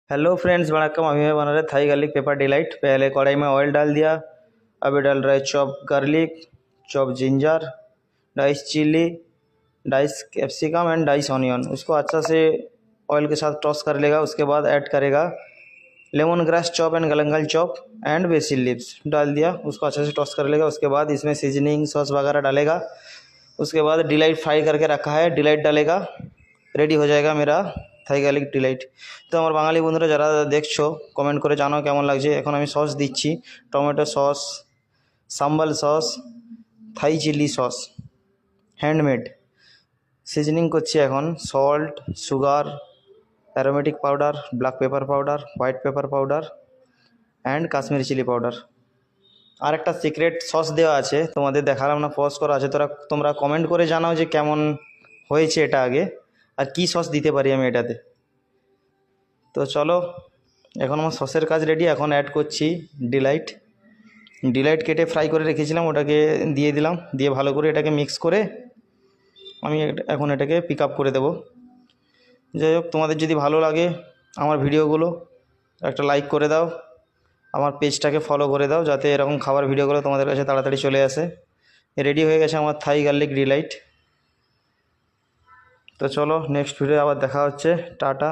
Hello friends, वणक्कम। अभी मैं बना रहा थाई गार्लिक पेपर डिलाइट। पहले कढ़ाई में ऑयल डाल दिया। अभी डाल रहा है chop garlic, chop ginger, dice chilli, dice capsicum and dice onion. उसको अच्छा से ऑयल के साथ टॉस कर लेगा। उसके बाद ऐड करेगा lemon grass chop and गलंगल chop and BECIL leaves डाल दिया। उसको अच्छे से टॉस कर लेगा। उसके बाद इसमें सीजनिंग सॉस वगैरह डालेगा। उसके बाद डिलाइट फ्राई करके रखा है, डिलाइट डालेगा। रेडी हो जाएगा मेरा থাই গার্লিক ডিলাইট। তো আমার বাঙালি বন্ধুরা যারা দেখছো, কমেন্ট করে জানাও কেমন লাগছে। এখন আমি সস দিচ্ছি, tomato sauce, sambal sauce, Thai chilli sauce, handmade. Seasoning করছি এখন salt, sugar, aromatic powder, black pepper powder, white pepper powder and Kashmiri chilli powder. আর একটা সিক্রেট সস দেওয়া আছে, তোমাদের দেখালাম না, পজ করা আছে। তোমরা কমেন্ট করে জানাও যে কেমন হয়েছে এটা আগে, আর কি সস দিতে পারি আমি এটাতে। তো চলো, এখন আমার সসের কাজ রেডি। এখন অ্যাড করছি ডিলাইট। ডিলাইট কেটে ফ্রাই করে রেখেছিলাম, ওটাকে দিয়ে দিলাম। দিয়ে ভালো করে এটাকে মিক্স করে আমি এখন এটাকে পিক আপ করে দেবো। যাই হোক, তোমাদের যদি ভালো লাগে আমার ভিডিওগুলো, একটা লাইক করে দাও, আমার পেজটাকে ফলো করে দাও, যাতে এরকম খাবার ভিডিওগুলো তোমাদের কাছে তাড়াতাড়ি চলে আসে। রেডি হয়ে গেছে আমার থাই গার্লিক ডিলাইট। তো চলো, নেক্সট ভিডিও আবার দেখা হচ্ছে। টাটা।